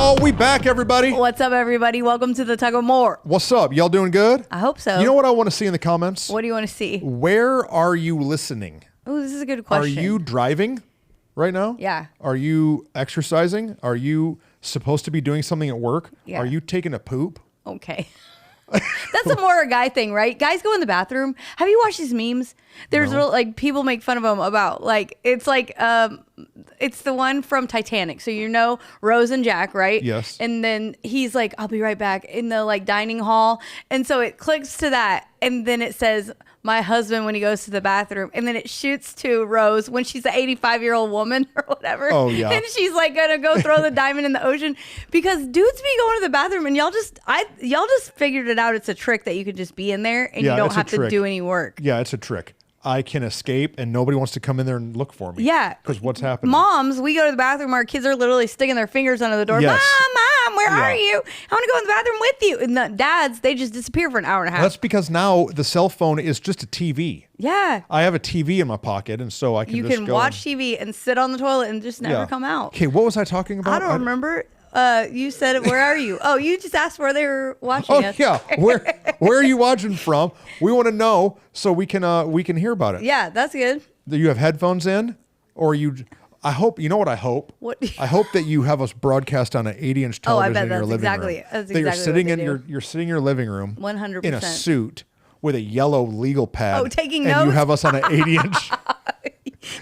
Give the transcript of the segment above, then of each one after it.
Oh, we back, everybody. What's up, everybody? Welcome to the Tug of More. What's up? Y'all doing good? I hope so. You know what I want to see in the comments? What do you want to see? Where are you listening? Oh, this is a good question. Are you driving right now? Yeah. Are you exercising? Are you supposed to be doing something at work? Yeah. Are you taking a poop? Okay. That's a more a guy thing, right? Guys go in the bathroom. Have you watched these memes? There's No. like people make fun of them about it's the one from Titanic. So you know Rose and Jack, right? Yes. And then he's like, I'll be right back in the like dining hall. And so it clicks to that. And then it says my husband when he goes to the bathroom. And then it shoots to Rose when she's an 85-year-old woman or whatever. Oh, yeah. And she's like gonna go throw the diamond in the ocean because dudes be going to the bathroom and y'all just figured it out. It's a trick that you could just be in there and Yeah, you don't it's a have to trick. do any work. Yeah, it's a trick. I can escape and nobody wants to come in there and look for me. Yeah. Because what's happening? Moms, we go to the bathroom. Our kids are literally sticking their fingers under the door. Yes. Mom, where Yeah. are you? I want to go in the bathroom with you. And the dads, they just disappear for an hour and a half. That's because now the cell phone is just a TV. Yeah. I have a TV in my pocket, and so I can You just can go watch TV and sit on the toilet and just never come out. Okay, what was I talking about? I don't remember. You said, where are you? Oh, you just asked where they were watching Oh us. yeah, where are you watching from? We want to know so we can hear about it. Yeah, that's good. Do you have headphones in, or you? I hope you know what I hope. What? I hope that you have us broadcast on an 80-inch Oh, I television bet in your that's living exactly- room. that's that you're exactly sitting what in they your do. you're sitting in your living room 100%. in a suit with a yellow legal pad. Oh, taking and you notes? have us on an 80-inch.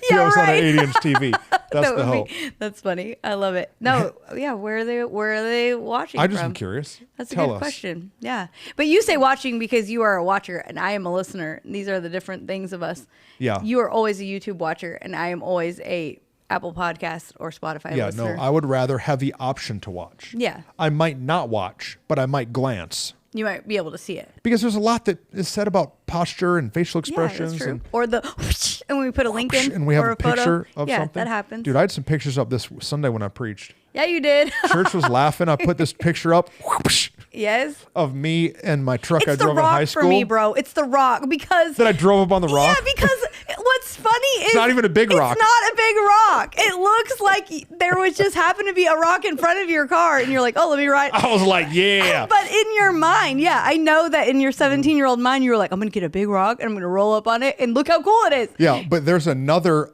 You have us on an 80-inch TV. That's That the would hope. That's funny. I love it. No, yeah. Where are they watching I just from? am curious. That's a Tell good us. question. Yeah, but you say watching because you are a watcher and I am a listener. These are the different things of us. Yeah. You are always a YouTube watcher and I am always a Apple Podcast or Spotify Yeah, listener. no, I would rather have the option to watch. Yeah. I might not watch, but I might glance. You might be able to see it. Because there's a lot that is said about posture and facial Yeah, expressions. that's true. And, Or the and we put a link in and we have or a picture photo. of yeah, something. that happens. Dude, I had some pictures up this Sunday when I preached. Yeah, you did. Church was laughing. I put this picture up Yes. of me and my truck I It's the drove in high rock school. for me, bro. It's the rock because That I drove up on the rock. Yeah, because what's funny is not even a big rock. It's not a big rock. It looks like there was just happened to be a rock in front of your car, and you're like, oh, let me ride. I was like, yeah. But in your mind, yeah, I know that in your 17-year-old mind, you were like, I'm gonna get a big rock and I'm gonna roll up on it, and look how cool it is. Yeah, but there's another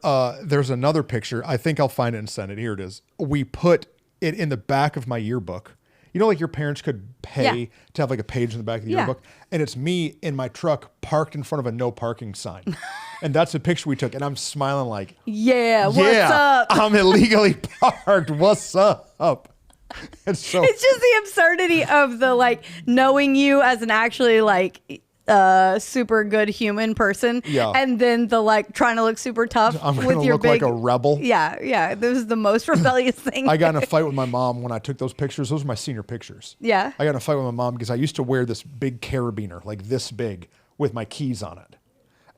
picture. I think I'll find it and send it. Here it is. We put it in the back of my yearbook. You know, like your parents could pay to have like a page in the back of the Yeah. yearbook, and it's me in my truck parked in front of a no parking sign, and that's the picture we took. And I'm smiling like, Yeah, what's yeah, up? I'm illegally parked. What's up? It's so It's just the absurdity of the like knowing you as an actually like super good human person, Yeah. and then the like trying to look super tough I'm with gonna your look big like a rebel. Yeah, this is the most rebellious thing. I got in a fight with my mom when I took those pictures. Those are my senior pictures. Yeah. I got in a fight with my mom because I used to wear this big carabiner, like this big, with my keys on it.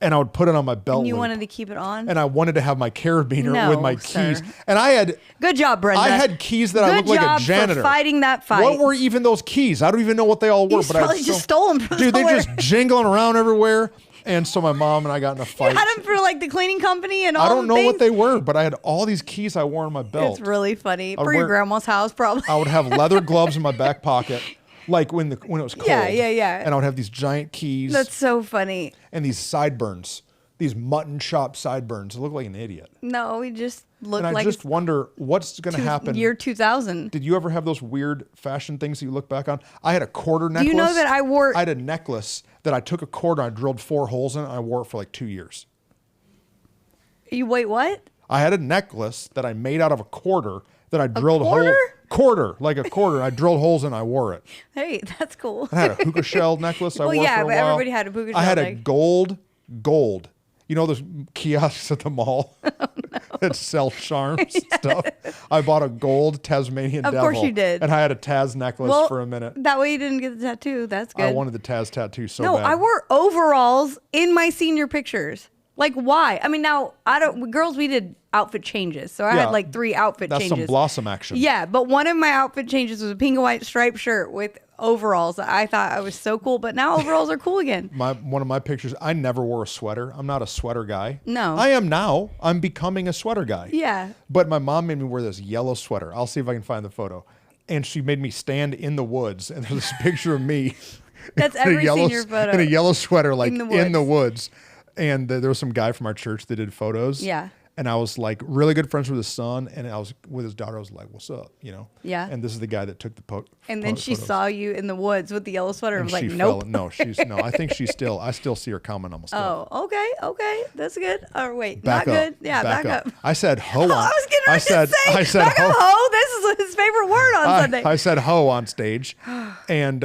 And I would put it on my belt And you loop. wanted to keep it on. And I wanted to have my carabiner No, with my sir. keys. And I had Good job, Brenda. I had keys that I Good looked like a job janitor. for fighting that fight. What were even those keys? I don't even know what they all were. You probably just stole them from Dude, they somewhere. just jingling around everywhere. And so my mom and I got in a You fight. had them for like the cleaning company and all. I don't know the what things? they were, but I had all these keys I wore on my belt. It's really funny would for your wear- grandma's house, probably. I would have leather gloves in my back pocket, like when it was cold. Yeah. And I would have these giant keys That's so funny. and these sideburns, these mutton chop sideburns. I look like an idiot. No, we just look And I like just wonder what's going to happen. year 2000. Did you ever have those weird fashion things that you look back on? I had a quarter necklace. you know that I wore- I had a necklace that I took a quarter, I drilled 4 holes in it, and I wore it for like 2 years. You wait, what? I had a necklace that I made out of a quarter that I drilled quarter? like a quarter. I drilled holes and I wore it. Hey, that's cool. I had a hookah shell necklace I Well, wore yeah, for a but while. everybody had a hookah I had shell a neck. gold. You know those kiosks at the mall that sell charms and stuff? I bought a gold Tasmanian Of devil. course you did. And I had a Taz necklace Well, for a minute. that way you didn't get the tattoo. That's good. I wanted the Taz tattoo so No, bad. I wore overalls in my senior pictures. Like, why? I mean, now girls, we did outfit changes, so I Yeah, had like 3 outfit That's changes. some Blossom action. Yeah, but one of my outfit changes was a pink and white striped shirt with overalls. I thought I was so cool, but now overalls are cool again. One of my pictures, I never wore a sweater. I'm not a sweater guy. No. I am now. I'm becoming a sweater guy. Yeah. But my mom made me wear this yellow sweater. I'll see if I can find the photo. and she made me stand in the woods. And there's this picture of me. That's in a every yellow, senior photo. in a yellow sweater, like in the woods. And there was some guy from our church that did photos. Yeah. And I was like really good friends with his son, and I was with his daughter. I was like, "What's up?" You know. Yeah. And this is the guy that took the And then she photos. saw you in the woods with the yellow sweater and was like, she nope. No, I think she's still. I still see her comment on my stuff. Oh, okay, that's good. Oh, wait, Back not up. good. Yeah, back up. I said ho on. I was getting ready to say, I said back up, ho. This is his favorite word on Sunday. I said ho on stage, and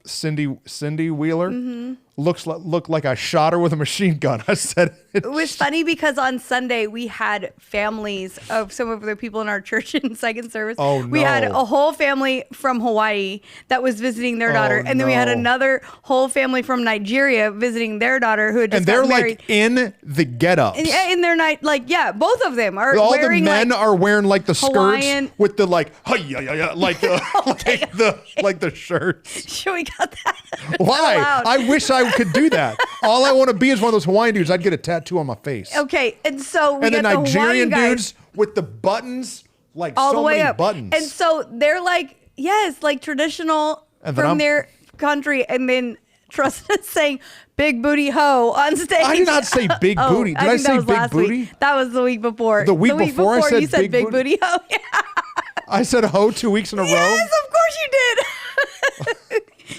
Cindy Wheeler looked like I shot her with a machine gun. I said It was funny because on Sunday we had families of some of the people in our church in second service. Oh, We had no. a whole family from Hawaii that was visiting their daughter, and then we had no. another whole family from Nigeria visiting their daughter who had just and they're got married. like in the get-ups. In their night, like both of them are All wearing the men like, are wearing like the Hawaiian- skirts with the like like the like the shirts. Should we got that? Why? loud. I wish I could do that. All I want to be is one of those Hawaiian dudes. I'd get a tattoo on my face. Okay, and so we And the got the Nigerian Hawaiian guys dudes with the buttons, like all so the way many up. buttons. And so they're like, yes, like traditional And then from I'm- their country. And then Trustin saying big booty hoe on stage. I did not say big booty. Did I think that say was big last booty? Week. That was the week before. The week before I said you said big big booty hoe. Yeah. I said ho 2 weeks in a row. Yes, of course you did.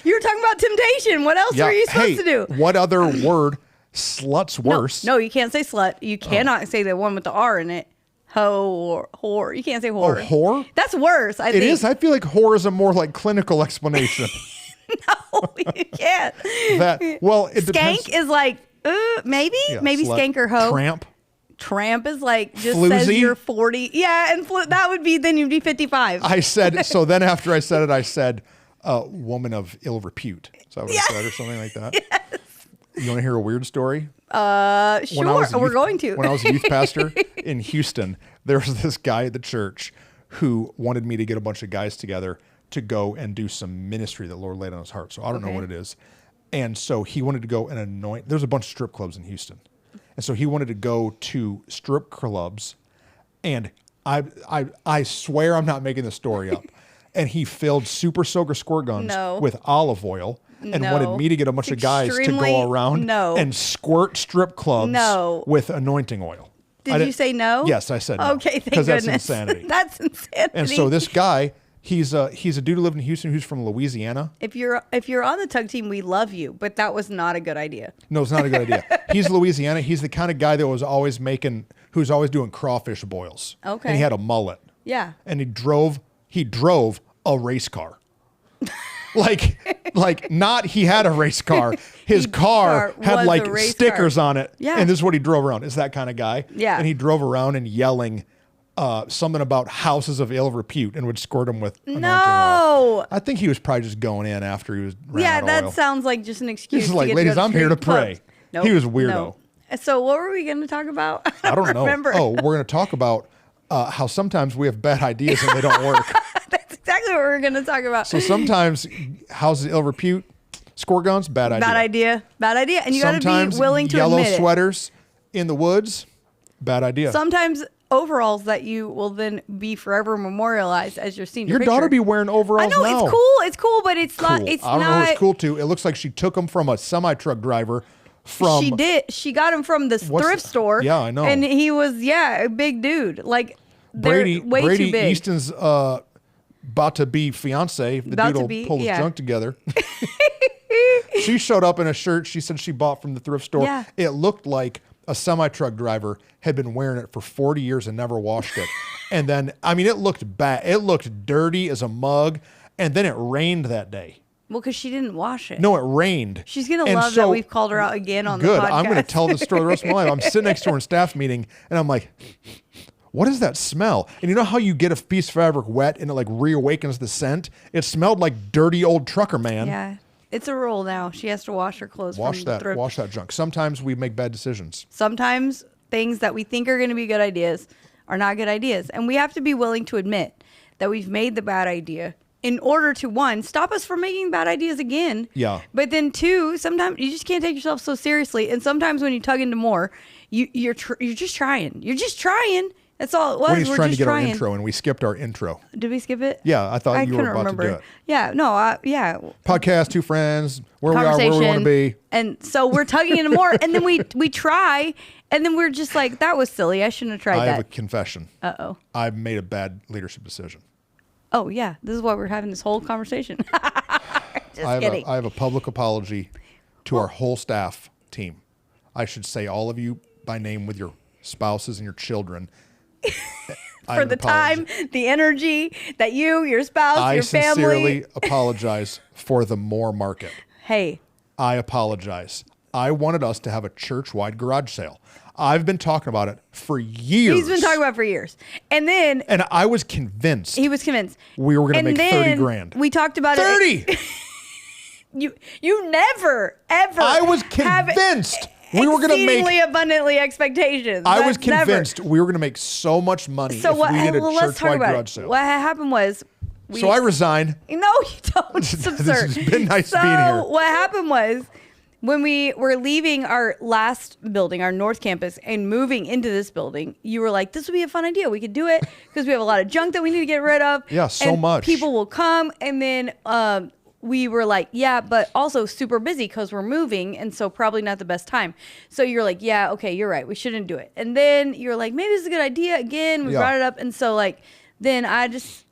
You were talking about temptation. What else were you supposed to do? What other word? Slut's worse. No, you can't say slut. You cannot say the one with the R in it. Hoe or whore. You can't say whore. Oh, whore? That's worse, I It think. is. I feel like whore is a more like clinical explanation. No, you can't. It depends. Skank is like, maybe Yeah, maybe slut. skank or hoe. Tramp. Tramp is like just Floozy? says you're 40. Yeah, and that would be then you'd be 55. I said, so then after I said it, I said, woman of ill repute. So I would have said or something like that. Yes. You want to hear a weird story? Sure, we're going to. When I was a youth pastor in Houston, there was this guy at the church who wanted me to get a bunch of guys together to go and do some ministry that the Lord laid on his heart. So I don't know what it is. And so he wanted to go and anoint. There's a bunch of strip clubs in Houston. And so he wanted to go to strip clubs. And I swear I'm not making the story up. And he filled super soaker squirt guns with olive oil and wanted me to get a bunch of guys to go around and squirt strip clubs with anointing oil. Did you say no? Yes, I said no. Okay, thank because goodness. that's insanity. That's insanity. And so this guy, he's a dude who lived in Houston who's from Louisiana. If you're on the tug team, we love you, but that was not a good idea. No, it's not a good idea. He's Louisiana. He's the kind of guy that was always who's always doing crawfish boils. Okay. And he had a mullet. Yeah. And he drove a race car. like not he had a race car. His car had was like a race stickers car. on it. Yeah. And this is what he drove around. It's that kind of guy. Yeah. And he drove around and yelling something about houses of ill repute and would squirt them with anointing oil. I think he was probably just going in after he was ran out of that oil. sounds like just an excuse. He's to like, get ladies, to go I'm here to strip pray. clubs. Nope, He was a weirdo. no. So what were we going to talk about? I don't know. remember. Oh, we're going to talk about how sometimes we have bad ideas and they don't work. That's exactly what we're going to talk about. So sometimes houses of ill repute, squirt guns, bad idea. Bad idea. And you got to Sometimes be willing to yellow admit sweaters in the woods, bad idea. Sometimes overalls that you will then be forever memorialized as your senior Your picture. daughter be wearing overalls I know now. it's cool, but it's not. It's I don't not. know who's cool too. It looks like she took them from a semi-truck driver. She did. She got him from the thrift store. Yeah, I know. And he was a big dude. Like they're way Brady too big. Easton's about to be fiance. The About dude to will be, pull his yeah. junk together. She showed up in a shirt she said she bought from the thrift store. Yeah. It looked like a semi-truck driver had been wearing it for 40 years and never washed it. And then, I mean, it looked bad. It looked dirty as a mug. And then it rained that day. Well, because she didn't wash it. No, it rained. She's going to And love so- that we've called her out again on Good. the podcast. I'm going to tell the story the rest of my life. I'm sitting next to her in staff meeting, and I'm like, what is that smell? And you know how you get a piece of fabric wet and it like reawakens the scent? It smelled like dirty old trucker man. Yeah. It's a rule now. She has to wash her clothes Wash from the that. thrift. Wash that junk. Sometimes we make bad decisions. Sometimes things that we think are going to be good ideas are not good ideas. And we have to be willing to admit that we've made the bad idea in order to, one, stop us from making bad ideas again. Yeah. But then two, sometimes you just can't take yourself so seriously. And sometimes when you tug into more, you're just trying. You're just trying. That's all it was. When he's We're trying to just get trying. our intro, and we skipped our intro. Did we skip it? Yeah, I thought you were couldn't about to do it. Yeah, no, yeah. Podcast, two friends, where we are, where we want to be. And so we're tugging into more, and then we try, and then we're just like, that was silly. I shouldn't have tried I that. have a confession. Uh-oh. I made a bad leadership decision. Oh, yeah. This is why we're having this whole conversation. Just I kidding. have a public apology to our whole staff team. I should say all of you by name with your spouses and your children. For the time, the energy that you, your spouse, your family. I sincerely apologize for the Moore Market. Hey. I apologize. I wanted us to have a church-wide garage sale. I've been talking about it for years. He's been talking about it for years. And then... And I was convinced. He was convinced. We were going to make 30 grand. We talked about 30! 30! You never, ever... I was convinced we were going to make... exceedingly abundantly expectations. I was convinced we were going to make so much money if we did a church-wide garage sale. What happened was... So I resigned. No, you don't. It's absurd. It's been nice being here. So what happened was... When we were leaving our last building, our North Campus, and moving into this building, you were like, this would be a fun idea. We could do it because we have a lot of junk that we need to get rid of. Yeah, so much. People will come. And then we were like, yeah, but also super busy because we're moving. And so probably not the best time. So you're like, yeah, okay, you're right. We shouldn't do it. And then you're like, maybe this is a good idea. Again, we brought it up. And so like, then I just...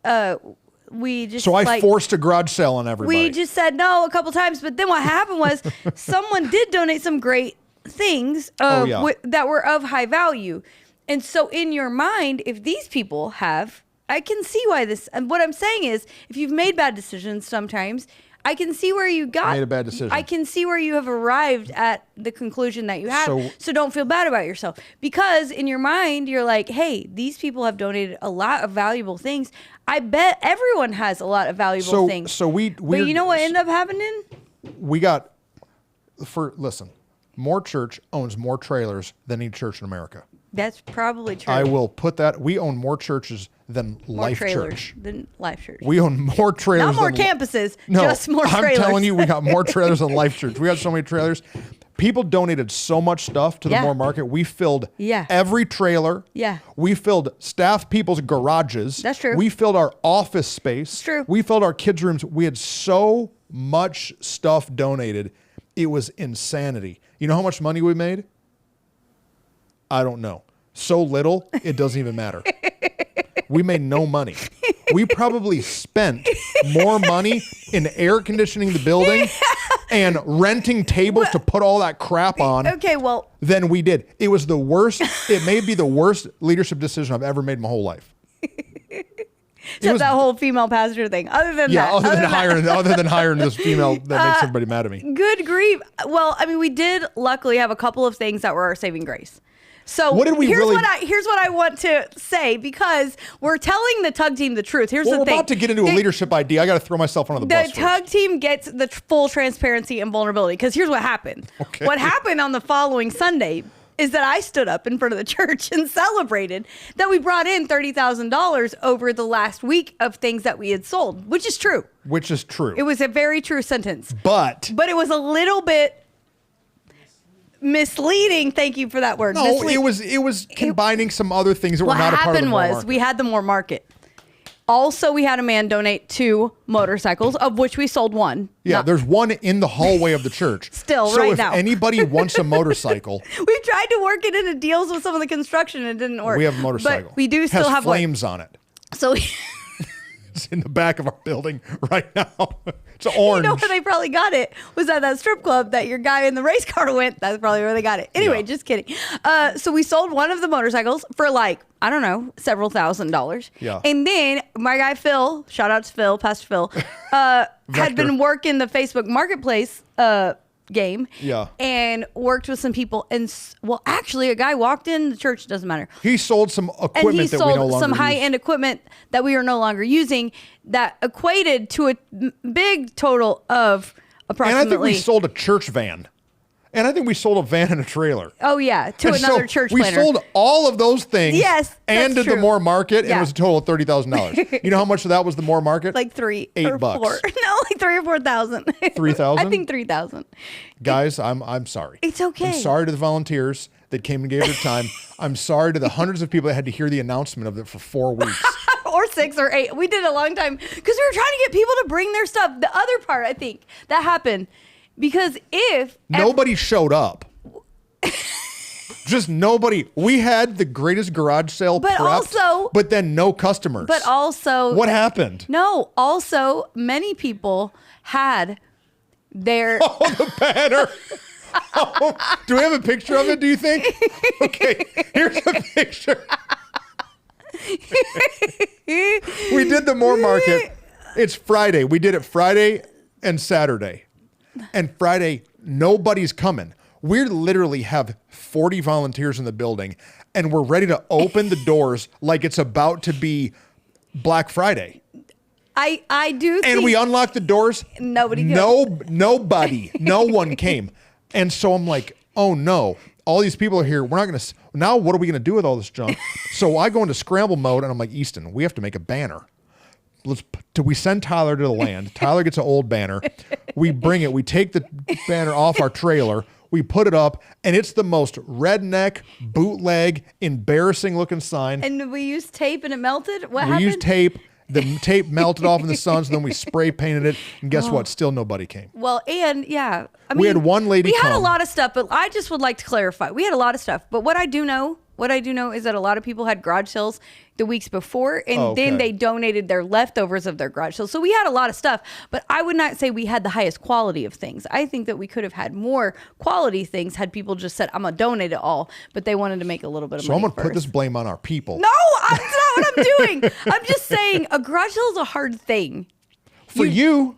So I forced a garage sale on everybody. We just said no a couple times, but then what happened was someone did donate some great things that were of high value. And so in your mind, if these people have, I can see why this, and what I'm saying is, if you've made bad decisions sometimes, I can see where you made a bad decision. I can see where you have arrived at the conclusion that you have. So don't feel bad about yourself. Because in your mind, you're like, hey, these people have donated a lot of valuable things. I bet everyone has a lot of valuable things. But you know what ended up happening? Listen, Moore Church owns more trailers than any church in America. That's probably true. I will put that. We own more churches than Life Church. Than Life Church. We own more trailers. Not more campuses, just more trailers. I'm telling you, we got more trailers than Life Church. We got so many trailers. People donated so much stuff to the Moore Market. We filled every trailer. Yeah. We filled staff people's garages. That's true. We filled our office space. That's true. We filled our kids' rooms. We had so much stuff donated. It was insanity. You know how much money we made? I don't know. So little, it doesn't even matter. We made no money. We probably spent more money in air conditioning the building and renting tables to put all that crap on. Okay, well, than we did. It was the worst. It may be the worst leadership decision I've ever made in my whole life. Except that whole female pastor thing. Other than other than hiring this female that makes everybody mad at me. Good grief. Well, I mean, we did luckily have a couple of things that were our saving grace. So here's what I want to say, because we're telling the tug team the truth. Here's the thing. We're about to get into a leadership idea. I got to throw myself under the bus. The tug team gets the full transparency and vulnerability, because here's what happened. Okay. What happened on the following Sunday is that I stood up in front of the church and celebrated that we brought in $30,000 over the last week of things that we had sold, which is true. It was a very true sentence. But it was a little bit misleading. Thank you for that word. No, it was combining some other things that were not a part of the Moore Market. What happened was we had the Moore Market. Also, we had a man donate 2 motorcycles, of which we sold 1. Yeah, there's one in the hallway of the church. Still, so right if now. anybody wants a motorcycle. We tried to work it into deals with some of the construction and it didn't work. We have a motorcycle. But we do still have flames on it. So it's in the back of our building right now. It's orange. You know where they probably got it was at that strip club that your guy in the race car went. That's probably where they got it. Anyway, just kidding. So we sold one of the motorcycles for like, I don't know, several $1,000s. Yeah. And then my guy Phil, shout out to Phil, Pastor Phil, had been working the Facebook Marketplace game. Yeah. And worked with some people. And well, actually, a guy walked in the church. Doesn't matter. He sold some equipment and he that we no longer sold some use. high-end equipment that we are no longer using that equated to a big total of approximately. And I think we sold a church van And I think we sold a van and a trailer. Oh yeah, to And another so church we planter. sold all of those things. Yes, and that's did the true. Moore Market, and Yeah. it was a total of $30,000. You know how much of that was the Moore Market? like $3 $8. or $4. No, like 3 or 4,000. 3,000? I think 3,000. Guys, I'm sorry. It's okay. I'm sorry to the volunteers that came and gave their time. I'm sorry to the hundreds of people that had to hear the announcement of it for 4 weeks. Or 6 or 8. We did a long time because we were trying to get people to bring their stuff. The other part, I think, that happened because if Nobody showed up. Just nobody. We had the greatest garage sale But prepped, also- but then no customers. but also What happened? No, also many people had their Oh, the banner. Oh, do we have a picture of it, do you think? Okay, here's a picture. We did the Moore Market. It's Friday. We did it Friday and Saturday. And Friday, nobody's coming. We literally have 40 volunteers in the building, and we're ready to open the doors like it's about to be Black Friday. I do And think we unlocked the doors. Nobody came. Nobody, no one came. And so I'm like, oh no, all these people are here. We're not going to, now what are we going to do with all this junk? So I go into scramble mode and I'm like, Easton, we have to make a banner. We send Tyler to the land. Tyler gets an old banner. We bring it. We take the banner off our trailer. We put it up, and it's the most redneck, bootleg, embarrassing looking sign. and we used tape and it melted. What We happened? used tape. The tape melted off in the sun, so then we spray painted it. And guess what? Still nobody came. Well, and yeah, I We mean, had one lady We had a come. lot of stuff, but I just would like to clarify. We had a lot of stuff, but what I do know is that a lot of people had garage sales the weeks before, and Oh, okay. then they donated their leftovers of their garage sales. So we had a lot of stuff, but I would not say we had the highest quality of things. I think that we could have had more quality things had people just said, "I'm gonna donate it all," but they wanted to make a little bit of So money. I'm going to put first. this blame on our people. No, that's not what I'm doing. I'm just saying a garage sale is a hard thing. For you,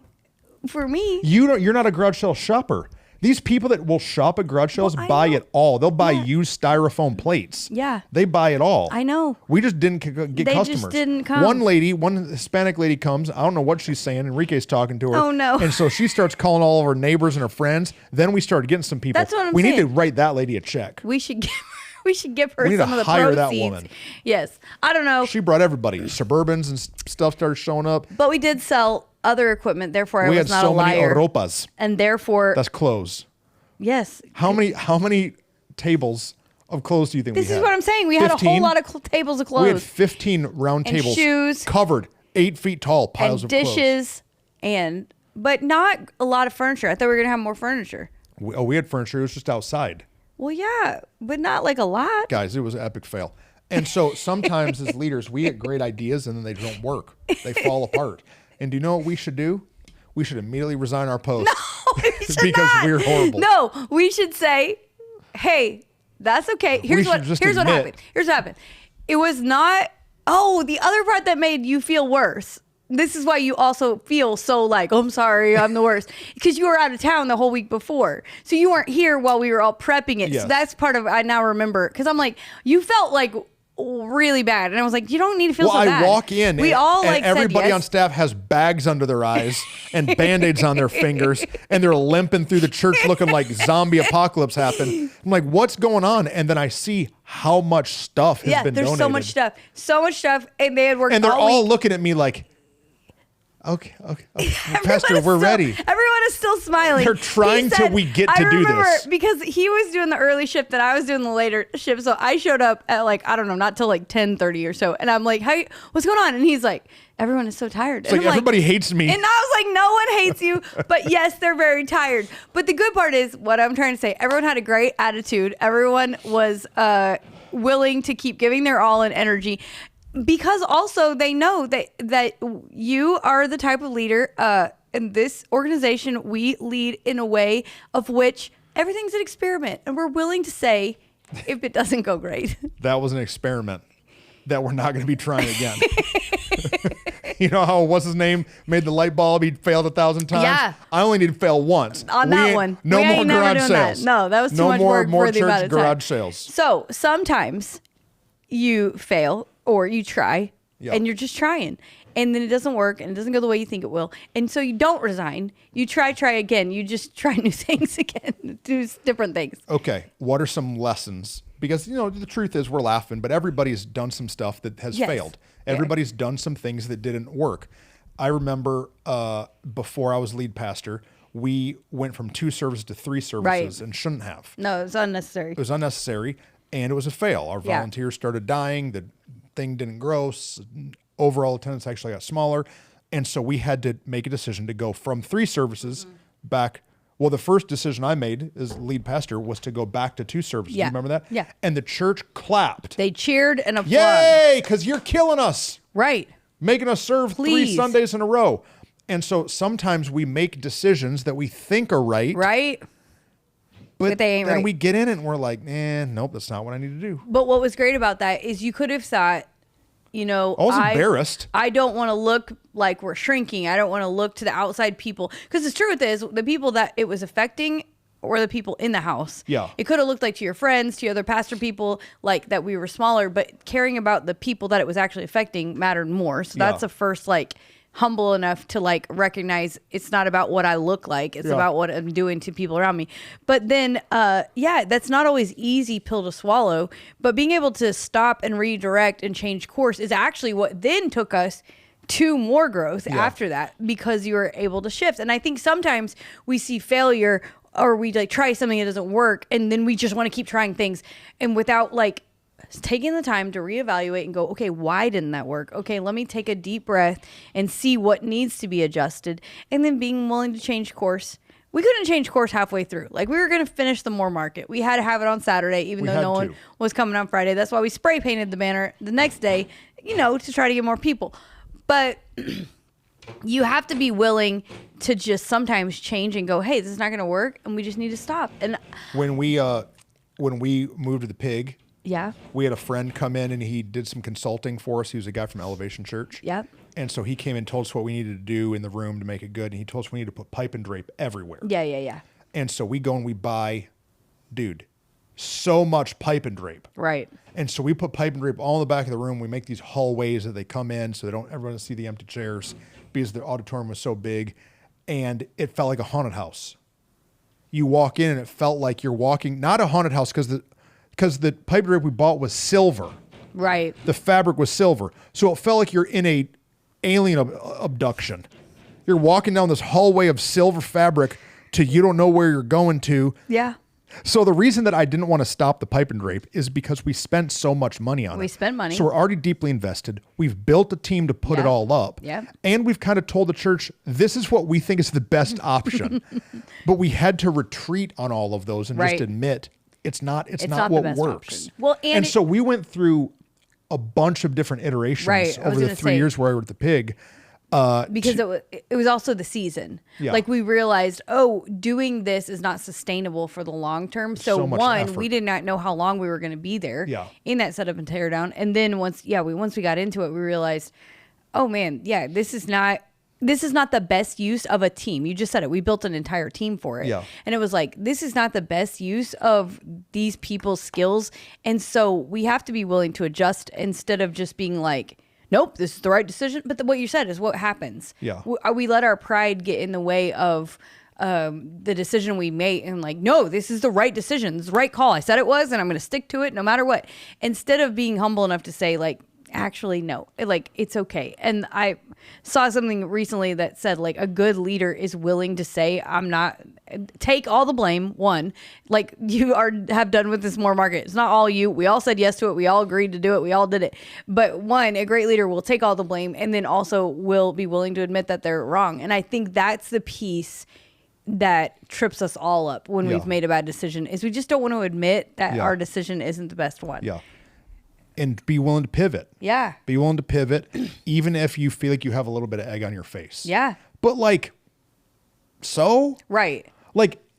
For me, you're not a garage sale shopper. These people that will shop at garage sales Well, I buy know. it all. They'll buy Yeah. used styrofoam plates. Yeah. They buy it all. I know. We just didn't get They just customers. didn't come. One Hispanic lady comes. I don't know what she's saying. Enrique's talking to her. Oh, no. And so she starts calling all of her neighbors and her friends. Then we started getting some people. That's what I'm we need to saying. write that lady a check. we should give we should give her We need some to of the hire that proceeds. woman. Yes, I don't know, She brought everybody. Suburbans and stuff started showing up. but we did sell other equipment. Therefore, I We was had not so a many liar, oropas. and therefore, That's clothes. yes. How many tables of clothes do you think This we is had? what I'm saying. We had a 15? whole lot of tables of We had clothes 15 round And tables shoes. covered 8 feet tall piles and of clothes. dishes, but not a lot of furniture. I thought we were gonna have more furniture. We had furniture. It was just outside. Well, yeah, but not like a lot. Guys, it was an epic fail. And so sometimes as leaders, we get great ideas and then they don't work. They fall apart. And do you know what we should do? We should immediately resign our post. We should Because not. we're horrible. No, we should say, "Hey, that's okay." Here's should what just here's what admit. happened. Here's what happened. It was not. Oh, the other part that made you feel worse. This is why you also feel so like, oh, I'm sorry, I'm the worst. Because you were out of town the whole week before. So you weren't here while we were all prepping it. Yes. So that's part of I now remember. Because I'm like, you felt like really bad. And I was like, you don't need to feel Well, so I bad. walk in We and, all and like everybody said yes. on staff has bags under their eyes and band-aids on their fingers and they're limping through the church looking like zombie apocalypse happened. I'm like, what's going on? And then I see how much stuff has been there's donated. so much stuff. And they had worked And they're all week. looking at me like, okay, Pastor, Everyone is we're still- ready. Everyone is still smiling. They're trying He till said- we get I to do remember this. because he was doing the early shift and I was doing the later shift. So I showed up at like, I don't know, not till like 10:30 or so. And I'm like, what's going on? And he's like, everyone is so tired. It's like And I'm everybody hates me. And I was like, no one hates you. But yes, they're very tired. But the good part is what I'm trying to say. Everyone had a great attitude. Everyone was willing to keep giving their all and energy. Because also they know that you are the type of leader in this organization. We lead in a way of which everything's an experiment, and we're willing to say if it doesn't go great. That was an experiment that we're not going to be trying again. You know how what's his name made the light bulb? He failed 1,000 times. Yeah. I only need to fail once On We that ain't- one, No we more ain't never garage doing sales. That. No, that was too no much more, work more for the amount church of time. garage sales. So sometimes you fail or you try Yep. and you're just trying. and then it doesn't work and it doesn't go the way you think it will. And so you don't resign. You try again. You just try new things again, do different things. Okay. What are some lessons? Because, the truth is we're laughing, but everybody's done some stuff that has failed. Everybody's done some things that didn't work. I remember before I was lead pastor, we went from 2 services to 3 services and shouldn't have. No, it was unnecessary. It was unnecessary, and it was a fail. Our volunteers started dying. The thing didn't grow. Overall attendance actually got smaller. And so we had to make a decision to go from 3 services back. Well, the first decision I made as lead pastor was to go back to 2 services. Yeah. You remember that? Yeah. And the church clapped. They cheered and applauded. Yay, because you're killing us. Right. Making us serve Please. 3 Sundays in a row. And so sometimes we make decisions that we think are right. Right. But they ain't then right. we get in it and we're like, nope, that's not what I need to do. But what was great about that is you could have thought, I was embarrassed. I don't want to look like we're shrinking. I don't want to look to the outside people. Because the truth is, the people that it was affecting were the people in the house. Yeah. It could have looked like to your friends, to your other pastor people, like that we were smaller, but caring about the people that it was actually affecting mattered more. So that's the first, humble enough to recognize it's not about what I look like. It's about what I'm doing to people around me. But then, that's not always easy pill to swallow, but being able to stop and redirect and change course is actually what then took us to more growth after that, because you were able to shift. And I think sometimes we see failure, or we try something that doesn't work, and then we just want to keep trying things, and without taking the time to reevaluate and go, okay, why didn't that work? Okay, let me take a deep breath and see what needs to be adjusted, and then being willing to change course. We couldn't change course halfway through. We were going to finish the Moore Market. We had to have it on Saturday, even though no one was coming on Friday. That's why we spray painted the banner the next day, to try to get more people. But you have to be willing to just sometimes change and go, hey, this is not going to work, and we just need to stop. And when we moved to the Pig, we had a friend come in and he did some consulting for us. He was a guy from Elevation Church. Yep. And so he came and told us what we needed to do in the room to make it good. And he told us we needed to put pipe and drape everywhere. Yeah. And so we go and we buy, so much pipe and drape. Right. And so we put pipe and drape all in the back of the room. We make these hallways that they come in so they don't everyone see the empty chairs, because the auditorium was so big. And it felt like a haunted house. You walk in and it felt like you're walking, not a haunted house, because the pipe drape we bought was silver. Right. The fabric was silver. So it felt like you're in a alien abduction. You're walking down this hallway of silver fabric to you don't know where you're going to. Yeah. So the reason that I didn't want to stop the pipe and drape is because we spent so much money on it. We spent money. So we're already deeply invested. We've built a team to put it all up. Yeah. And we've kind of told the church, this is what we think is the best option. But we had to retreat on all of those and just admit it's not what works. Option. Well, and so we went through a bunch of different iterations over the 3 years where I worked at the Pig. Because it was also the season. Yeah. We realized, doing this is not sustainable for the long term. So much one, effort. we did not know how long we were going to be there in that setup and tear down. And then once we got into it, we realized, oh man, this is not the best use of a team. You just said it. We built an entire team for it. Yeah. And it was this is not the best use of these people's skills. And so we have to be willing to adjust instead of just being nope, this is the right decision. But what you said is what happens. Yeah. We let our pride get in the way of the decision we made, and no, this is the right decision. This is the right call. I said it was, and I'm going to stick to it no matter what. Instead of being humble enough to say actually, no, it's okay. And I saw something recently that said a good leader is willing to say, take all the blame. One, you have done with this Moore Market. It's not all you. We all said yes to it. We all agreed to do it. We all did it. But one, a great leader will take all the blame and then also will be willing to admit that they're wrong. And I think that's the piece that trips us all up when we've made a bad decision, is we just don't want to admit that our decision isn't the best one. Yeah. And be willing to pivot. Yeah. Be willing to pivot, even if you feel like you have a little bit of egg on your face. Yeah. But so? Right.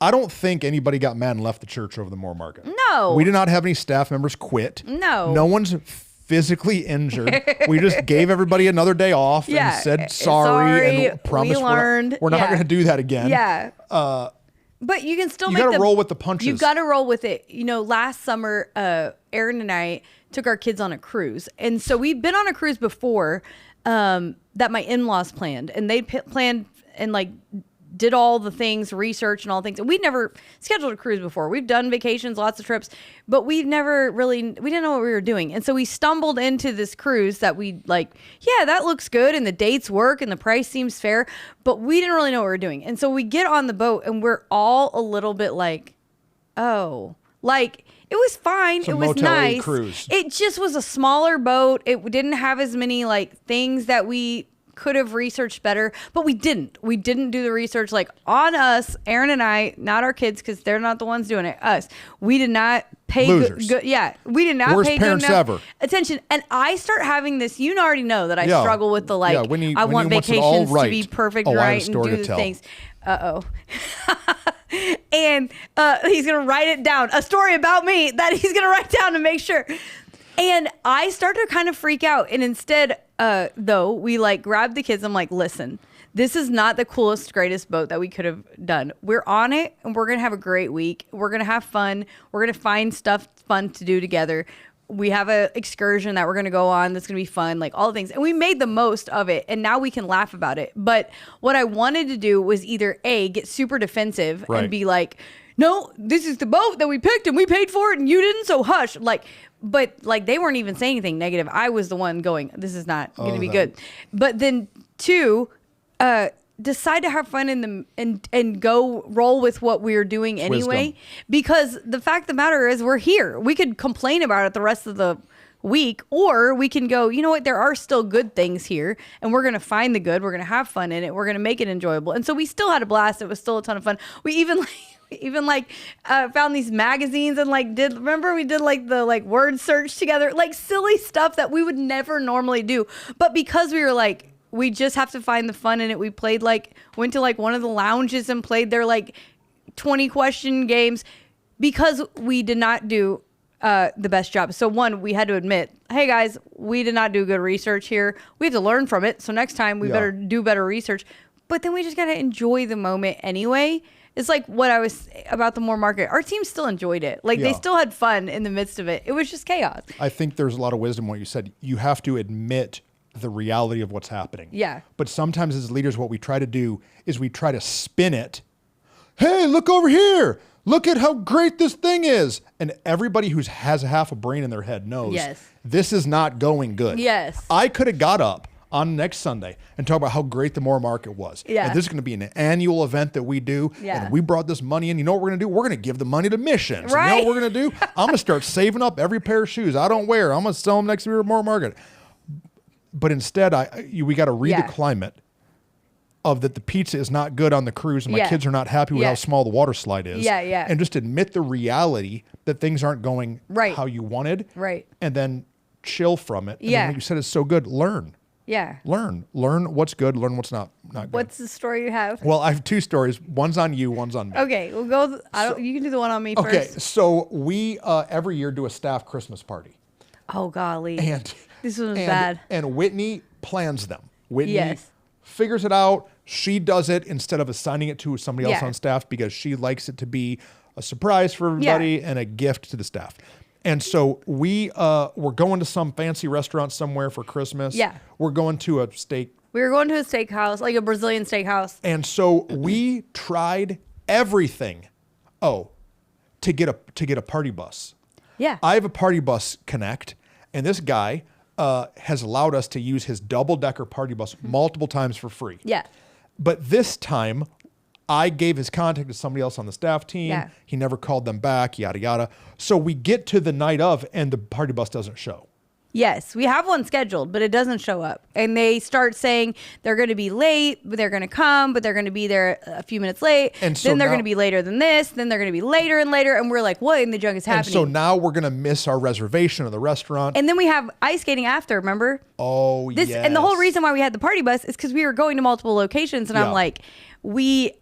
I don't think anybody got mad and left the church over the Moore Market. No. We did not have any staff members quit. No. No one's physically injured. We just gave everybody another day off and said sorry and promised we're not going to do that again. Yeah. But you can still you got to roll with the punches. You got to roll with it. Last summer, Aaron and I took our kids on a cruise. And so we've been on a cruise before, that my in-laws planned, and they planned and like did all the things, research and all things. And we'd never scheduled a cruise before. We've done vacations, lots of trips, but we didn't know what we were doing. And so we stumbled into this cruise that we like, yeah, that looks good. And the dates work and the price seems fair, but we didn't really know what we were doing. And so we get on the boat and we're all a little bit like, oh, like it was fine. Some it was Motel 8 nice. cruise. It just was a smaller boat. It didn't have as many like things that we could have researched better, but we didn't do the research like on us, Aaron and I, not our kids, because they're not the ones doing it, us. We did not pay Losers. we did not Worst pay good parents enough ever. attention. And I start having this, you already know that I Yeah. struggle with the like, Yeah, when he I want wants it all vacations to right. be perfect, Oh, I have a right, and story do to the tell. things. And he's gonna write it down, a story about me that he's gonna write down to make sure. And I start to kind of freak out. And instead, though, we like grab the kids. I'm like, listen, this is not the coolest, greatest boat that we could have done. We're on it and we're going to have a great week. We're going to have fun. We're going to find stuff fun to do together. We have an excursion that we're going to go on that's going to be fun, like all the things. And we made the most of it. And now we can laugh about it. But what I wanted to do was either A, get super defensive Right. and be like, no, this is the boat that we picked and we paid for it and you didn't, so hush. But they weren't even saying anything negative. I was the one going, this is not going to be good. But then 2, decide to have fun and go roll with what we're doing anyway. Wisdom. Because the fact of the matter is we're here. We could complain about it the rest of the week, or we can go, you know what, there are still good things here and we're going to find the good. We're going to have fun in it. We're going to make it enjoyable. And so we still had a blast. It was still a ton of fun. We even found these magazines and we did the word search together, like silly stuff that we would never normally do. But because we were like, we just have to find the fun in it. We played went to one of the lounges and played their 20 question games because we did not do the best job. So one, we had to admit, hey guys, we did not do good research here. We have to learn from it. So next time we better do better research. But then we just got to enjoy the moment anyway. It's like what I was about the Moore Market. Our team still enjoyed it. They still had fun in the midst of it. It was just chaos. I think there's a lot of wisdom in what you said. You have to admit the reality of what's happening. Yeah. But sometimes as leaders, what we try to do is we try to spin it. Hey, look over here. Look at how great this thing is. And everybody who has half a brain in their head knows this is not going good. Yes. I could have got up on next Sunday and talk about how great the Moore Market was. Yeah. And this is going to be an annual event that we do. Yeah. And we brought this money in. You know what we're going to do? We're going to give the money to missions. Right. And you know what we're going to do? I'm going to start saving up every pair of shoes I don't wear. I'm going to sell them next year at Moore Market. But instead, we got to read the climate of that the pizza is not good on the cruise and my kids are not happy with how small the water slide is. Yeah, yeah. And just admit the reality that things aren't going how you wanted. Right. And then chill from it. And then what you said is so good. Learn. Yeah. Learn what's good, learn what's not good. What's the story you have? Well, I have 2 stories. One's on you, one's on me. Okay, we'll go. You can do the one on me first. Okay, so we every year do a staff Christmas party. Oh, golly. And this one was bad. And Whitney plans them. Whitney Yes. figures it out. She does it instead of assigning it to somebody else on staff because she likes it to be a surprise for everybody and a gift to the staff. And so we're going to some fancy restaurant somewhere for Christmas. Yeah. We're going to a steak. We were going to a steakhouse, like a Brazilian steakhouse. And so we tried everything. To get a party bus. Yeah. I have a party bus connect, and this guy has allowed us to use his double-decker party bus multiple times for free. Yeah. But this time, I gave his contact to somebody else on the staff team. Yeah. He never called them back, yada, yada. So we get to the night of, and the party bus doesn't show. Yes, we have one scheduled, but it doesn't show up. And they start saying they're going to be late, but they're going to come, but they're going to be there a few minutes late. And so then they're now- going to be later than this. Then they're going to be later and later. And we're like, what in the junk is happening? And so now we're going to miss our reservation of the restaurant. And then we have ice skating after, remember? Yes. And the whole reason why we had the party bus is because we were going to multiple locations. And I'm like, we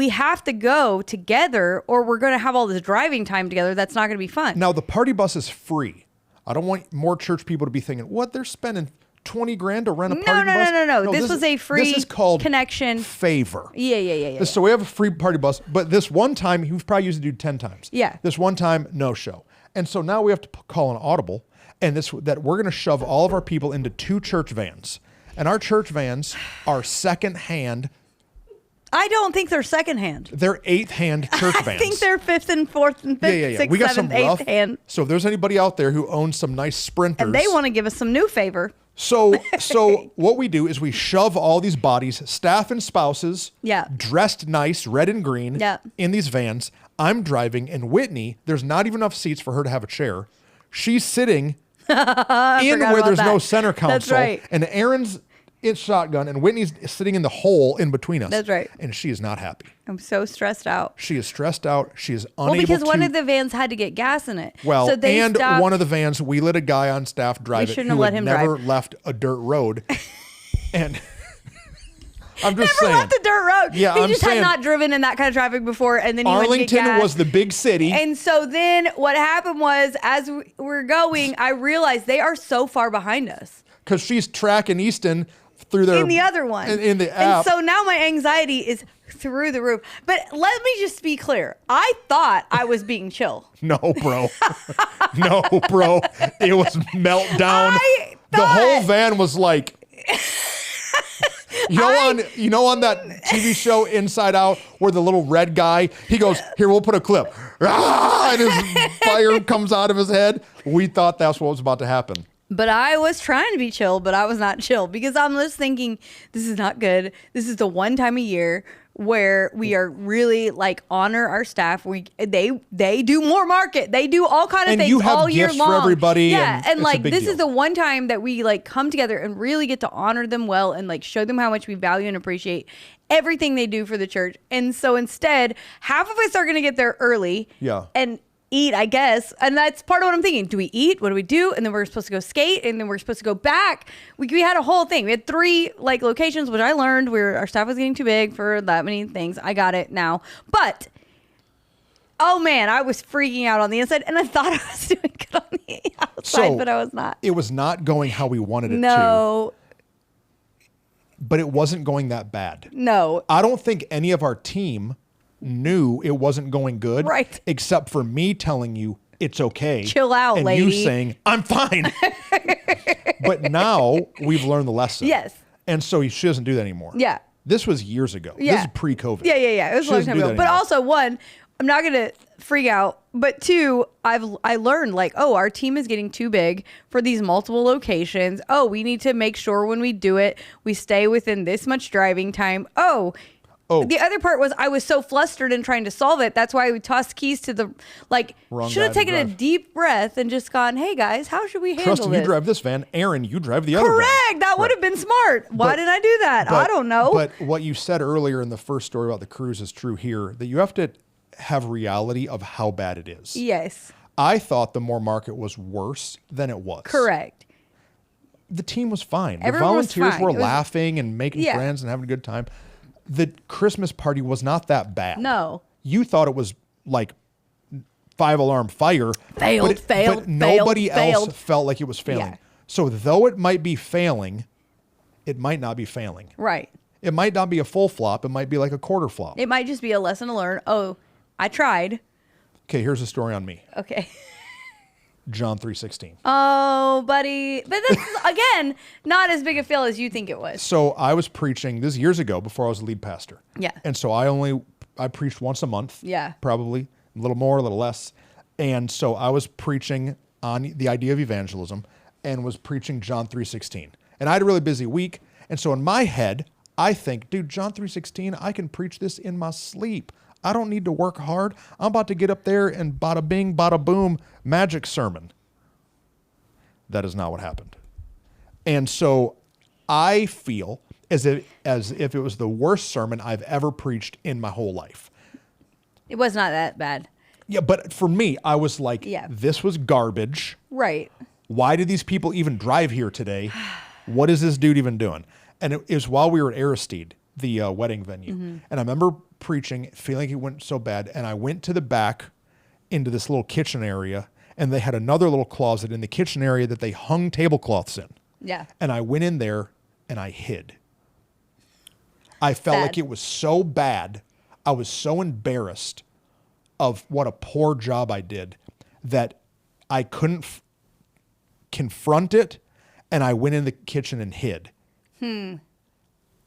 have to go together or we're going to have all this driving time together. That's not going to be fun. Now, the party bus is free. I don't want more church people to be thinking, what, they're spending $20,000 to rent a party bus? No. This was a free this is called connection. Favor. Yeah. So we have a free party bus, but this one time, he was probably used to do 10 times. Yeah. This one time, no show. And so now we have to call an audible, and that we're going to shove all of our people into 2 church vans. And our church vans are second-hand. I don't think they're secondhand. They're eighth-hand church vans. I think they're fifth and fourth and fifth, sixth, We got seventh, some rough. eighth hand. So if there's anybody out there who owns some nice Sprinters, And they want to give us some new favor. So what we do is we shove all these bodies, staff and spouses, Yeah. dressed nice, red and green, Yeah. in these vans. I'm driving, and Whitney, there's not even enough seats for her to have a chair. She's sitting in where about there's no that. center console. That's right. And Aaron's in shotgun, and Whitney's sitting in the hole in between us. That's right. And she is not happy. I'm so stressed out. She is stressed out. She is unable Well, because to. one of the vans had to get gas in it. Well, so they and stopped. one of the vans, we let a guy on staff drive it shouldn't who have let had him never drive. left a dirt road. And I'm just Never saying, left the dirt road. Yeah, he I'm just saying- had not driven in that kind of traffic before, and then he went to Arlington get gas. was the big city. And so then what happened was, as we're going, I realized they are so far behind us Because she's tracking Easton through their in the other one. in the app. And so now my anxiety is through the roof. But let me just be clear. I thought I was being chill. No, bro. No, bro. It was meltdown. I The whole thought- van was like. You know on that TV show Inside Out where the little red guy, he goes, "Here, we'll put a clip." Ah, and his fire comes out of his head. We thought that's what was about to happen. But I was trying to be chill, but I was not chill because I'm just thinking, this is not good. This is the one time a year where we are really like honor our staff. They do more market. They do all kind of And things you have all year gifts for long. everybody, Yeah, and and it's a like big this deal. is the one time that we like come together and really get to honor them well and like show them how much we value and appreciate everything they do for the church. And so instead, half of us are going to get there early. Yeah. And eat, I guess. And that's part of what I'm thinking. Do we eat? What do we do? And then we're supposed to go skate, and then we're supposed to go back. We had a whole thing. We had 3 like locations, which I learned our staff was getting too big for that many things. I got it now. But oh man, I was freaking out on the inside, and I thought I was doing good on the outside, but I was not. It was not going how we wanted it to. No. But it wasn't going that bad. No. I don't think any of our team knew it wasn't going good. Right. Except for me telling you it's okay. Chill out, and lady. you saying, I'm fine. But now we've learned the lesson. Yes. And so she doesn't do that anymore. Yeah. This was years ago. Yeah. This is pre-COVID. Yeah. It was She a long doesn't time do ago. that But anymore. also, one, I'm not gonna freak out. But 2, I learned like, oh, our team is getting too big for these multiple locations. Oh, we need to make sure when we do it, we stay within this much driving time. Oh. The other part was I was so flustered in trying to solve it. That's why we tossed keys to the Wrong should have guy to taken a drive. deep breath and just gone, hey guys, how should we handle Trustin, this? you drive this van. Aaron, you drive the other van. Correct. That would have been smart. Why But- didn't I do that? I don't know. But what you said earlier in the first story about the cruise is true here, that you have to have reality of how bad it is. Yes. I thought the Moore market was worse than it was. Correct. The team was fine. Everyone the was volunteers fine. were It was- laughing and making Yeah. friends and having a good time. The Christmas party was not that bad. No. You thought it was like 5-alarm fire. Failed, failed, but nobody failed, else failed. felt like it was failing. Yeah. So though it might be failing, it might not be failing. Right. It might not be a full flop. It might be like a quarter flop. It might just be a lesson to learn. Oh, I tried. Okay, here's a story on me. Okay. John 3:16. Oh, buddy. But this is, again, not as big a fail as you think it was. So I was preaching this years ago before I was a lead pastor. Yeah. And so I preached once a month. Yeah. Probably a little more, a little less. And so I was preaching on the idea of evangelism and was preaching John 3:16. And I had a really busy week. And so in my head, I think, dude, John 3:16, I can preach this in my sleep. I don't need to work hard. I'm about to get up there and bada bing, bada boom, magic sermon. That is not what happened. And so I feel as if it was the worst sermon I've ever preached in my whole life. It was not that bad. Yeah, but for me, I was like, Yeah. this was garbage. Right. Why did these people even drive here today? What is this dude even doing? And it was while we were at Aristide, the wedding venue. Mm-hmm. And I remember preaching, feeling like it went so bad. And I went to the back into this little kitchen area, and they had another little closet in the kitchen area that they hung tablecloths in. Yeah. And I went in there and I hid. I felt Bad. like it was so bad. I was so embarrassed of what a poor job I did that I couldn't confront it. And I went in the kitchen and hid. And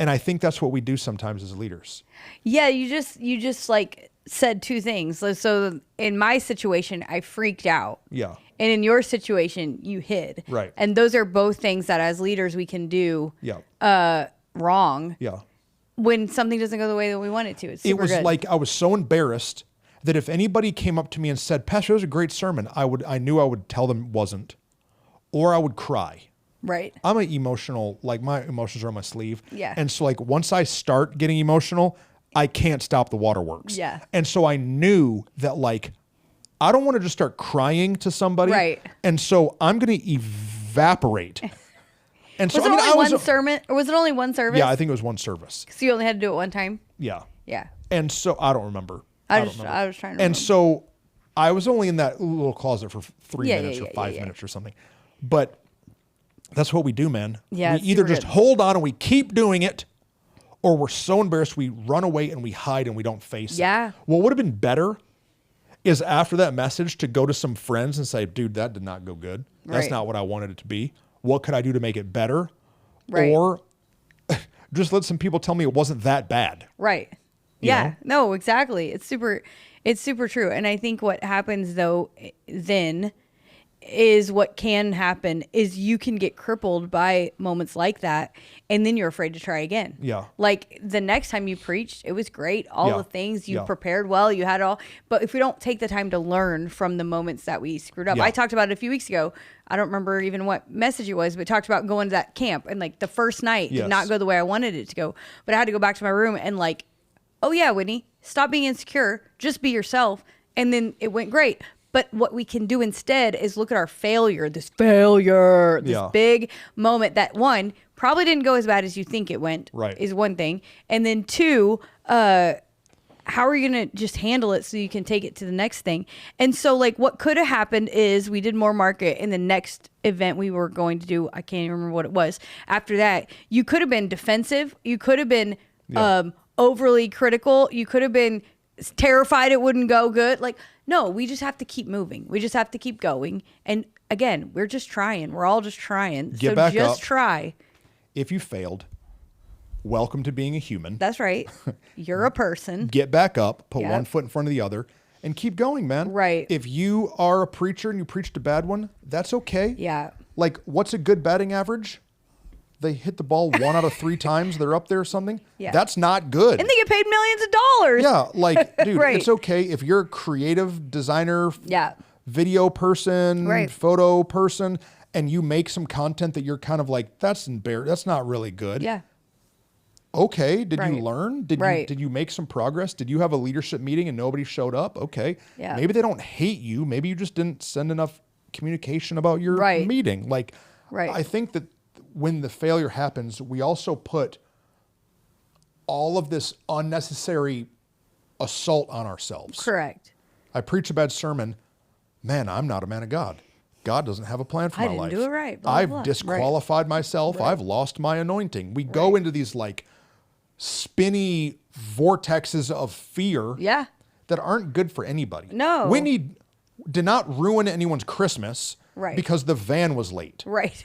I think that's what we do sometimes as leaders. Yeah, you just like said two things. So in my situation, I freaked out. Yeah. And in your situation, you hid. Right. And those are both things that as leaders we can do wrong Yeah. when something doesn't go the way that we want it to. It's super It was good. like I was so embarrassed that if anybody came up to me and said, Pastor, it was a great sermon, I knew I would tell them it wasn't, or I would cry. Right. I'm an emotional, like my emotions are on my sleeve. Yeah. And so like once I start getting emotional, I can't stop the waterworks. Yeah. And so I knew that like, I don't want to just start crying to somebody. Right. And so I'm going to evaporate. And so Was it only I was, one sermon? Or was it only one service? yeah, I think it was one service. So you only had to do it one time? Yeah. Yeah. And so I don't remember. I don't was remember. trying to And remember. so I was only in that little closet for 3 Yeah, minutes yeah, or yeah, 5 yeah. minutes or something. But that's what we do, man. Yeah, We it's either super just good. hold on and we keep doing it, or we're so embarrassed we run away and we hide and we don't face it. Yeah. What would have been better is after that message to go to some friends and say, dude, that did not go good. That's Right. not what I wanted it to be. What could I do to make it better? Right. Or just let some people tell me it wasn't that bad. Right. You Yeah. No, exactly. It's super true. And I think what happens though then is what can happen is you can get crippled by moments like that, and then you're afraid to try again. Yeah. Like the next time you preached, it was great. All Yeah. the things you Yeah. prepared well, you had it all. But if we don't take the time to learn from the moments that we screwed up, Yeah. I talked about it a few weeks ago. I don't remember even what message it was, but talked about going to that camp, and like the first night Yes. did not go the way I wanted it to go. But I had to go back to my room and like, oh yeah, Whitney, stop being insecure, just be yourself. And then it went great. But what we can do instead is look at our failure, this Yeah. big moment that one probably didn't go as bad as you think it went, Right. is one thing. And then two, how are you going to just handle it so you can take it to the next thing? And so like what could have happened is we did more market in the next event we were going to do. I can't even remember what it was. After that, you could have been defensive. You could have been Yeah. overly critical. You could have been terrified it wouldn't go good. Like, no, we just have to keep moving. We just have to keep going. And again, we're just trying. We're all just trying. Get so back just up. try. If you failed, welcome to being a human. That's right. You're a person. Get back up, put Yep. one foot in front of the other, and keep going, man. Right. If you are a preacher and you preached a bad one, that's okay. Yeah. Like, what's a good batting average? They hit the ball 1 out of 3 times. They're up there or something. Yeah. That's not good. And they get paid millions of dollars. Yeah, like, dude, Right. it's okay if you're a creative designer, Yeah. video person, Right. photo person, and you make some content that you're kind of like, that's not really good. Yeah. Okay, did Right. you learn? Right. Did you make some progress? Did you have a leadership meeting and nobody showed up? Okay. Yeah. Maybe they don't hate you. Maybe you just didn't send enough communication about your Right. meeting. Like, Right. I think that when the failure happens, we also put all of this unnecessary assault on ourselves. Correct. I preach a bad sermon. Man, I'm not a man of God. God doesn't have a plan for I my didn't life. do it right, blah, I've blah, blah. disqualified myself. I've lost my anointing. We go into these like spinny vortexes of fear Yeah. that aren't good for anybody. No. Whitney did not ruin anyone's Christmas Right. because the van was late. Right.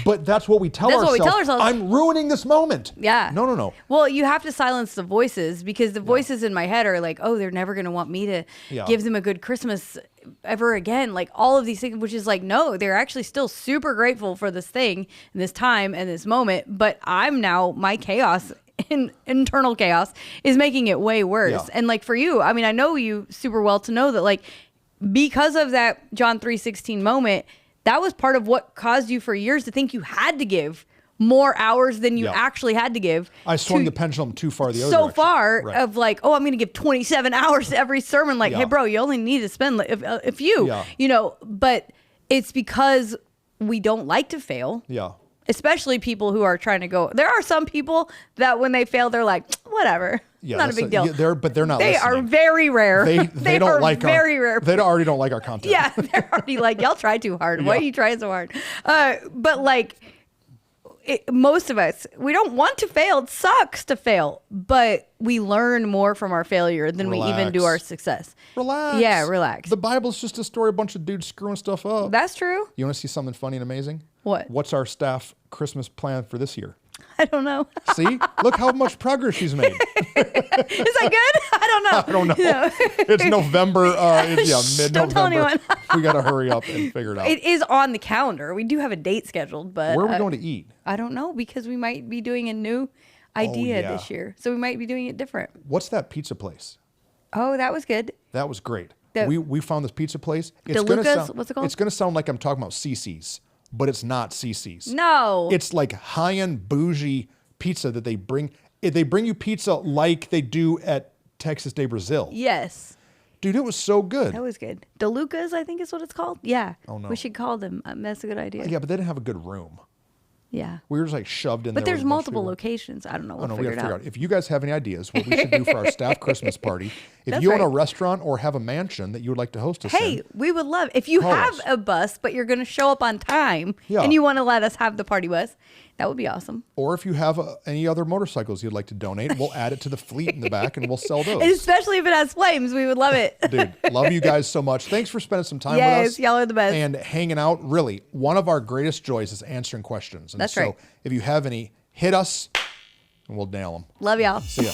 But that's what we tell That's what ourselves. we tell ourselves. I'm ruining this moment. Yeah. No. Well, you have to silence the voices because the voices in my head are like, oh, they're never going to want me to Yeah. give them a good Christmas ever again. Like all of these things, which is like, no, they're actually still super grateful for this thing and this time and this moment. But I'm now, my chaos, internal chaos, is making it way worse. Yeah. And like for you, I mean, I know you super well to know that like because of that John 3:16 moment, that was part of what caused you for years to think you had to give more hours than you Yeah. actually had to give. I swung to- the pendulum too far the other so direction. far Right. of like, oh, I'm going to give 27 hours to every sermon. Like, Yeah. hey, bro, you only need to spend if you, Yeah. you know, but it's because we don't like to fail. Yeah. Especially people who are trying to go. There are some people that when they fail, they're like, whatever, Yeah, not a that's big deal. they're not They listening. are very rare. They don't are like very rare. They already don't like our content. Yeah, they're already like, y'all try too hard. Why are Yeah. you trying so hard? But like, most of us, we don't want to fail. It sucks to fail, but we learn more from our failure than we even do our success. Relax. Yeah, relax. The Bible's just a story of a bunch of dudes screwing stuff up. That's true. You want to see something funny and amazing? What? What's our staff Christmas plan for this year? I don't know. See? Look how much progress she's made. Is that good? I don't know. I don't know. No. It's November. Mid-November. Don't tell anyone. We got to hurry up and figure it out. It is on the calendar. We do have a date scheduled, but Where are we going to eat? I don't know, because we might be doing a new idea yeah. this year. So we might be doing it different. What's that pizza place? Oh, that was good. That was great. The- We found this pizza place. DeLuca's? What's it called? It's going to sound like I'm talking about CC's, but it's not CC's. No. It's like high-end bougie pizza that they bring. They bring you pizza like they do at Texas de Brazil. Yes. Dude, it was so good. That was good. DeLuca's, I think is what it's called. Yeah. Oh, no. We should call them. That's a good idea. Yeah, but they didn't have a good room. Yeah. We were just like shoved in there. But there's with a bunch of multiple people. locations. I don't know. Oh, We'll no, we figure got it to figure out. out. If you guys have any ideas what we should do for our staff Christmas party, if That's you own a right. restaurant or have a mansion that you would like to host us Hey, in, we would love if you Call have us. a bus, but you're going to show up on time Yeah. and you want to let us have the party bus. That would be awesome. or if you have any other motorcycles you'd like to donate, we'll add it to the fleet in the back and we'll sell those. And especially if it has flames, we would love it. Dude, love you guys so much. Thanks for spending some time with Yes, us. y'all are the best. And hanging out. Really, one of our greatest joys is answering questions. And That's so right. if you have any, hit us and we'll nail them. Love y'all. See ya.